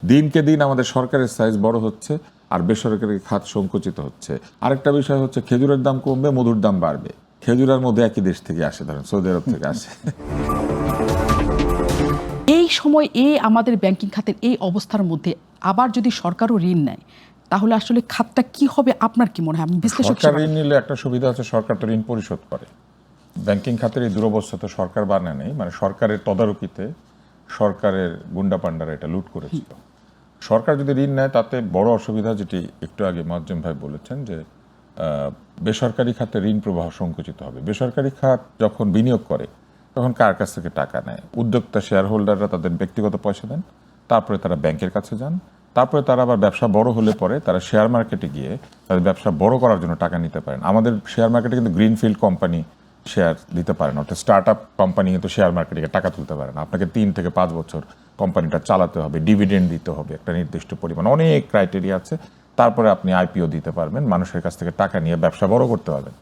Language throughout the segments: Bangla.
দিনকে দিন আমাদের সরকারের সাইজ বড় হচ্ছে আর বেসরকারি খাত সংকুচিত হচ্ছে। আরেকটা বিষয় হচ্ছে খেজুরের দাম কমবে, মধুর দাম বাড়বে। খেজুর আর মধু একই দেশ থেকে আসে, ধরেন সৌদি আরব থেকে আসে। এই সময় আমাদের ব্যাংকিং খাতের এই অবস্থার মধ্যে আবার যদি সরকারও ঋণ নেয় তাহলে আসলে খাতটা কি হবে আপনার কি মনে হয়? আমি বিশ্লেষক সরকার ঋণ নিলে একটা সুবিধা আছে, সরকার তো ঋণ পরিশোধ করে। ব্যাংকিং খাতের এই দুরবস্থা তো সরকার বানায় নেই, মানে সরকারের তদারকিতে সরকারের গুন্ডা পান্ডারা এটা লুট করেছিল। সরকার যদি ঋণ নেয় তাতে বড় অসুবিধা, যেটি একটু আগে মুয়াজ্জেম ভাই বলেছেন, যে বেসরকারি খাতে ঋণ প্রবাহ সংকুচিত হবে। বেসরকারি খাত যখন বিনিয়োগ করে তখন কার কাছ থেকে টাকা নেয়? উদ্যোক্তা শেয়ার হোল্ডাররা তাদের ব্যক্তিগত পয়সা দেন, তারপরে তারা ব্যাংকের কাছে যান, তারপরে তারা আবার ব্যবসা বড় হলে পরে তারা শেয়ার মার্কেটে গিয়ে তাদের ব্যবসা বড় করার জন্য টাকা নিতে পারেন। আমাদের শেয়ার মার্কেটে কিন্তু গ্রিনফিল্ড কোম্পানি শেয়ার দিতে পারেন, অর্থাৎ স্টার্ট আপ কোম্পানি কিন্তু শেয়ার মার্কেটে টাকা তুলতে পারেন। আপনাকে 3 থেকে 5 বছর কোম্পানিটা চালাতে হবে, ডিভিডেন্ড দিতে হবে একটা নির্দিষ্ট পরিমাণ, অনেক ক্রাইটেরিয়া আছে। তারপরে আপনি আইপিও দিতে পারবেন, মানুষের কাছ থেকে টাকা নিয়ে ব্যবসা বড় করতে পারবেন।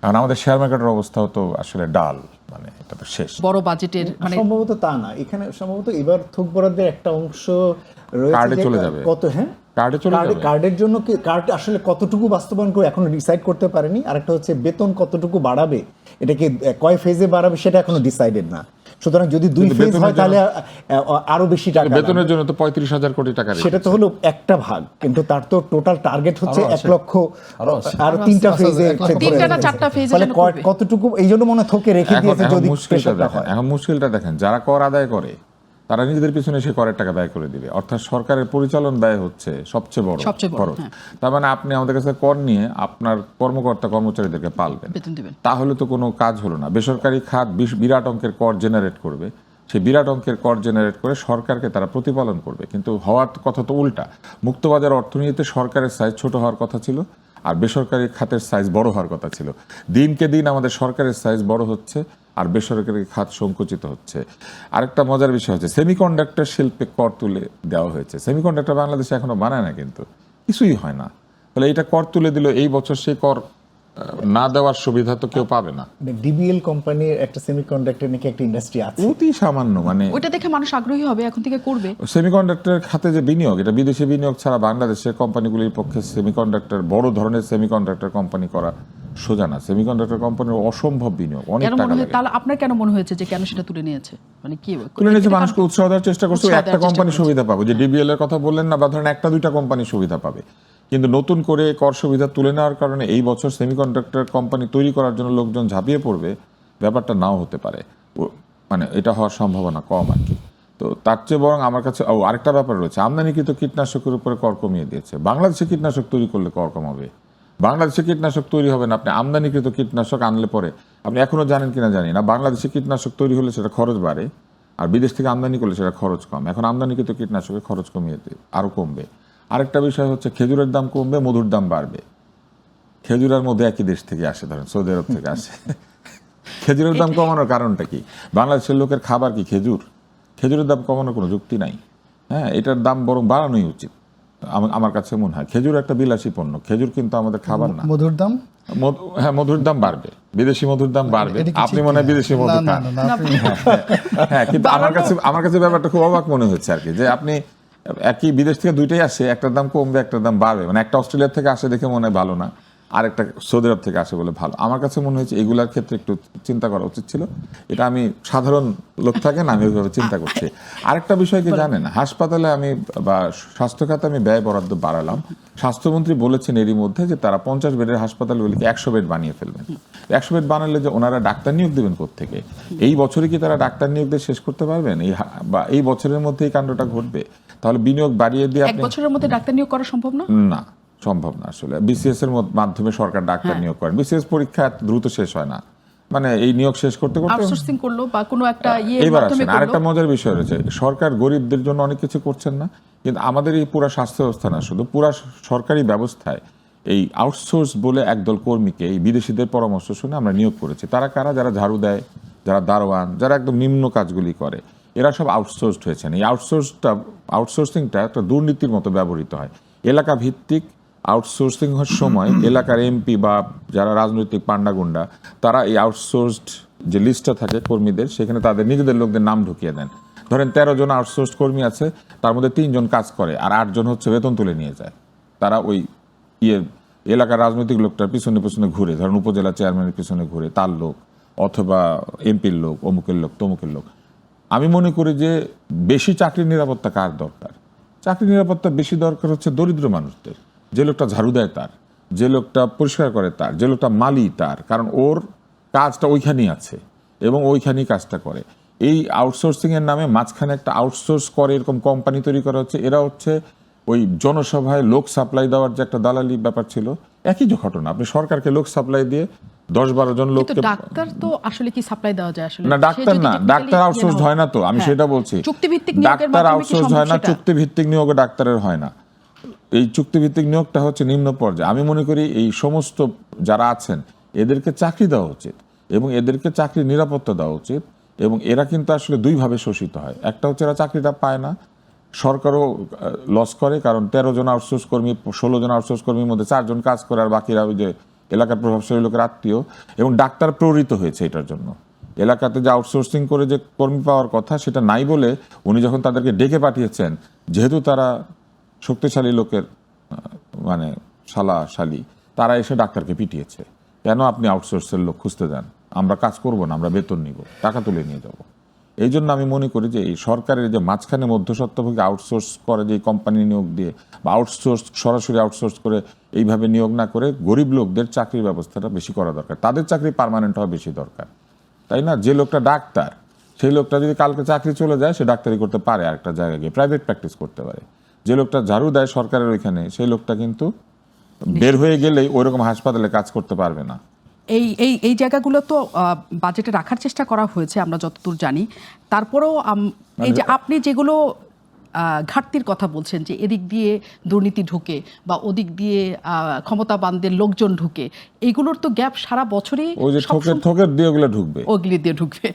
কারণ আমাদের শেয়ার মার্কেটের অবস্থাও তো আসলে ডাল, মানে এটা তো শেষ। বড় বাজেটের মানে সম্ভবত তা না, এখানে সম্ভবত এবার থোক বরাদ্দের একটা অংশ রয়েছে কার্ডে যে চলে যাবে। কত, হ্যাঁ কার্ডে চলে যাবে। কার্ডের জন্য কি কার্ড আসলে কতটুকু বাস্তবায়ন করে এখনো ডিসাইড করতে পারেনি। আরেকটা হচ্ছে বেতন কতটুকু বাড়াবে, এটাকে কয় ফেজে বাড়াবে সেটা এখনো ডিসাইডেড না। সুতরাং যদি 2 ফেজ হয় তাহলে আরো বেশি টাকা বেতনের জন্য তো 35,000 কোটি টাকা, সেটা তো হলো একটা ভাগ, কিন্তু তার তো টোটাল টার্গেট হচ্ছে 1 লক্ষ, আর 3টা ফেজে, 3টা না 4টা ফেজে তাহলে কতটুকু এই জন্য মনে থোকে রেখে দিয়েছে যদি প্রেশারটা হয়। এখন মুশকিলটা দেখেন, যারা কর আদায় করে তারা নিজেদের পিছনে সে করের টাকা ব্যয় করে দিবে, অর্থাৎ সরকারের পরিচালন ব্যয় হচ্ছে সবচেয়ে বড় খরচ। তার মানে আপনি আমাদের কাছে কর নিয়ে আপনার কর্মকর্তা কর্মচারীদেরকে পালবেন, বেতন দিবেন, তাহলে তো কোনো কাজ হলো না। বেসরকারি খাত বিরাট অঙ্কের কর জেনারেট করবে, সেই বিরাট অঙ্কের কর জেনারেট করে সরকারকে তারা প্রতিপালন করবে। কিন্তু হওয়ার কথা তো উল্টা। মুক্তবাজার অর্থনীতিতে সরকারের সাইজ ছোট হওয়ার কথা ছিল আর বেসরকারি খাতের সাইজ বড় হওয়ার কথা ছিল। দিনকে দিন আমাদের সরকারের সাইজ বড় হচ্ছে আর বেসরকারি খাত সংকুচিত হচ্ছে। আরেকটা মজার বিষয় হচ্ছে সেমিকন্ডাক্টর শিল্পে কর তুলে দেওয়া হয়েছে। সেমিকন্ডাক্টর বাংলাদেশে এখনো বানায় না, কিন্তু কিছুই হয় না। তাহলে এইটা কর তুলে দিল, এই বছর সেই কর না দেওয়ার সুবিধা তো কেউ পাবে না। ডিবিএল কোম্পানির একটা সেমিকন্ডাক্টর নাকি একটা ইন্ডাস্ট্রি আছে, অতি সামান্য, মানে ওইটা দেখে মানুষ আগ্রহী হবে, এখন থেকে করবে। সেমিকন্ডাক্টর খাতে যে বিনিয়োগ, এটা বিদেশি বিনিয়োগ ছাড়া বাংলাদেশের কোম্পানিগুলির পক্ষে সেমিকন্ডাক্টর, বড় ধরনের সেমিকন্ডাক্টর কোম্পানি করা সোজা না। সেমিকন্ডাক্টর কোম্পানির অসম্ভব বিনিয়োগ, অনেক টাকা লাগে। তাহলে আপনার কেন মনে হয়েছে যে কেন সেটা তুলে নিয়েছে? মানে কি তুলে নিয়েছে, মানুষকে উৎসাহ দেওয়ার চেষ্টা করছে, একটা কোম্পানি সুবিধা পাবে, যে ডিবিএল এর কথা বললেন না, বা ধরেন 1-2টা কোম্পানি সুবিধা পাবে। কিন্তু নতুন করে কর সুবিধা তুলে নেওয়ার কারণে এই বছর সেমিকন্ডাক্টর কোম্পানি তৈরি করার জন্য লোকজন ঝাঁপিয়ে পড়বে, ব্যাপারটা নাও হতে পারে, মানে এটা হওয়ার সম্ভাবনা কম আর কি। তো তার চেয়ে বরং আমার কাছে আরেকটা ব্যাপার রয়েছে, আমদানিকৃত কীটনাশকের উপরে কর কমিয়ে দিয়েছে। বাংলাদেশে কীটনাশক তৈরি করলে কর কমাবে, বাংলাদেশে কীটনাশক তৈরি হবে না। আপনি আমদানিকৃত কীটনাশক আনলে পরে, আপনি এখনো জানেন কিনা জানি না, বাংলাদেশে কীটনাশক তৈরি হলে সেটা খরচ বাড়ে, আর বিদেশ থেকে আমদানি করলে সেটা খরচ কম। এখন আমদানিকৃত কীটনাশকের খরচ কমিয়ে আরও কমবে। আরেকটা বিষয় হচ্ছে খেজুরের দাম কমবে, মধুর দাম বাড়বে। খেজুর আর মধু একই দেশ থেকে আসে, ধরেন সৌদি আরব থেকে আসে। খেজুরের দাম কমানোর কারণটা কি? বাংলাদেশের লোকের খাবার কি খেজুর? খেজুরের দাম কমানোর কোনো যুক্তি নাই। হ্যাঁ, এটার দাম বরং বাড়ানোই উচিত আমার কাছে মনে হয়। খেজুর একটা বিলাসী পণ্য, খেজুর কিন্তু আমাদের খাবার না। মধুর দাম, হ্যাঁ, মধুর দাম বাড়বে, বিদেশি মধুর দাম বাড়বে। আপনি মনে হয় বিদেশি মধু খান? হ্যাঁ, কিন্তু আমার কাছে ব্যাপারটা খুব অবাক মনে হচ্ছে আর কি, যে আপনি একই বিদেশ থেকে দুইটাই আসে, একটার দাম কমবে একটার দাম বাড়বে। মানে একটা অস্ট্রেলিয়া থেকে আসে দেখে মনে হয় ভালো না, আর একটা সৌদি আরব থেকে আসে বলে ভালো। আমার কাছে মনে হয়েছে এগুলার ক্ষেত্রে একটু চিন্তা করা উচিত ছিল। এটা আমি সাধারণ লোক থাকেন, আমি ওইভাবে চিন্তা করছি। আরেকটা বিষয় কি জানেন, হাসপাতালে আমি বা স্বাস্থ্য খাতে আমি ব্যয় বরাদ্দ বাড়ালাম। স্বাস্থ্যমন্ত্রী বলেছেন এরই মধ্যে যে তারা 50 বেডের হাসপাতালগুলিকে 100 বেড বানিয়ে ফেলবেন। 100 বেড বানালে যে ওনারা ডাক্তার নিয়োগ দেবেন কোত্থেকে? এই বছরে কি তারা ডাক্তার নিয়োগ দিয়ে শেষ করতে পারবেন? এই বছরের মধ্যে এই কাণ্ডটা ঘটবে? তাহলে বিনিয়োগ বাড়িয়ে দিয়ে এক বছরের মধ্যে ডাক্তার নিয়োগ করা সম্ভব না? না, সম্ভব না আসলে। বিসিএস এর মাধ্যমে সরকার ডাক্তার নিয়োগ করেন, বিসিএস পরীক্ষা দ্রুত শেষ হয় না, মানে এই নিয়োগ শেষ করতে করতে আউটসোর্সিং করলো বা কোনো একটা এবার আসেন আরেকটা মজার বিষয় রয়েছে, সরকার গরিবদের জন্য অনেক কিছু করছেন না, কিন্তু আমাদের এই পুরা স্বাস্থ্য ব্যবস্থা না, শুধু পুরা সরকারি ব্যবস্থায় এই আউটসোর্স বলে একদল কর্মীকে এই বিদেশিদের পরামর্শ শুনে আমরা নিয়োগ করেছি। তারা কারা? যারা ঝাড়ু দেয়, যারা দারোয়ান, যারা একদম নিম্ন কাজগুলি করে, এরা সব আউটসোর্সড হয়েছেন। এই আউটসোর্সিংটা একটা দুর্নীতির মতো ব্যবহৃত হয়। এলাকা ভিত্তিক আউটসোর্সিং এর সময় এলাকার এমপি বা যারা রাজনৈতিক পান্ডাগুন্ডা, তারা এই আউটসোর্সড যে লিস্টটা থাকে কর্মীদের, সেখানে তাদের নিজেদের লোকদের নাম ঢুকিয়ে দেন। ধরেন 13 জন আউটসোর্স কর্মী আছে, তার মধ্যে 3 জন কাজ করে আর 8 জন হচ্ছে বেতন তুলে নিয়ে যায়। তারা ওই এলাকার রাজনৈতিক লোকটার পিছনে পিছনে ঘুরে, ধরেন উপজেলা চেয়ারম্যানের পিছনে ঘুরে, তার লোক অথবা এমপির লোক, অমুকের লোক, তমুকের লোক। আমি মনে করি যে বেশি চাকরির নিরাপত্তা কার দরকার? চাকরির নিরাপত্তা বেশি দরকার হচ্ছে দরিদ্র মানুষদের। যে লোকটা ঝাড়ু দেয় তার, যে লোকটা পরিষ্কার করে তার, যে লোকটা মালি তার, কারণ ওর কাজটা ওইখানেই আছে এবং ওইখানেই কাজটা করে। এই আউটসোর্সিং এর নামে মাঝখানে একটা আউটসোর্স করে এরকম কোম্পানি তৈরি করা হচ্ছে। এরা হচ্ছে ওই জনসভায় লোক সাপ্লাই দেওয়ার যে একটা দালালি ব্যাপার ছিল, একই যে ঘটনা। আপনি সরকারকে লোক সাপ্লাই দিয়ে 10-12 জন লোককে, ডাক্তার তো আসলে কি সাপ্লাই দেওয়া যায় আসলে? না ডাক্তার না, ডাক্তার আউটসোর্স হয় না তো, আমি সেটা বলছি। চুক্তিভিত্তিক ডাক্তার আউটসোর্স হয় না, চুক্তিভিত্তিক নিয়োগে ডাক্তারের হয় না। এই চুক্তিভিত্তিক নিয়োগটা হচ্ছে নিম্ন পর্যায়ে। আমি মনে করি এই সমস্ত যারা আছেন এদেরকে চাকরি দেওয়া উচিত এবং এদেরকে চাকরির নিরাপত্তা দেওয়া উচিত। এবং এরা কিন্তু আসলে দুইভাবে শোষিত হয়। একটা হচ্ছে এরা চাকরিটা পায় না, সরকারও লস করে, কারণ 13 জন আউটসোর্স কর্মী, 16 জন আউটসোর্স কর্মীর মধ্যে 4 জন কাজ করে আর বাকিরা ওই যে এলাকার প্রভাবশালী লোকের আত্মীয়। এবং ডাক্তার প্রহরিত হয়েছে এটার জন্য। এলাকাতে যে আউটসোর্সিং করে যে কর্মী পাওয়ার কথা সেটা নাই বলে উনি যখন তাদেরকে ডেকে পাঠিয়েছেন, যেহেতু তারা শক্তিশালী লোকের মানে শালা শালি, তারা এসে ডাক্তারকে পিটিয়েছে। কেন আপনি আউটসোর্সের লোক খুঁজতে যান? আমরা কাজ করব না, আমরা বেতন নিব, টাকা তুলে নিয়ে যাব। এই জন্য আমি মনে করি যে এই সরকারের যে মাঝখানে মধ্যস্বত্বভোগী আউটসোর্স করে যে কোম্পানি নিয়োগ দিয়ে বা আউটসোর্স সরাসরি আউটসোর্স করে এইভাবে নিয়োগ না করে গরিব লোকদের চাকরির ব্যবস্থাটা বেশি করা দরকার। তাদের চাকরি পার্মানেন্ট হওয়া বেশি দরকার, তাই না? যে লোকটা ডাক্তার, সেই লোকটা যদি কালকে চাকরি চলে যায়, সে ডাক্তারি করতে পারে, আরেকটা জায়গায় গিয়ে প্রাইভেট প্র্যাকটিস করতে পারে। যে লোকটা ঝাড়ু দেয় সরকারের ওইখানে, সেই লোকটা কিন্তু বের হয়ে গেলেই ওইরকম হাসপাতালে কাজ করতে পারবে না। এই এই এই জায়গাগুলো তো বাজেটে রাখার চেষ্টা করা হয়েছে আমরা যতদূর জানি। তারপরেও এই যে আপনি যেগুলো ঘাটতির কথা বলছেন, যে এদিক দিয়ে দুর্নীতি ঢুকে বা ওদিক দিয়ে ক্ষমতাবানদের লোকজন ঢুকে, এগুলোর তো গ্যাপ সারা বছরই ওই যে থোকের দিয়ে ওগুলো ঢুকবে, ওগুলি দিয়ে ঢুকবে।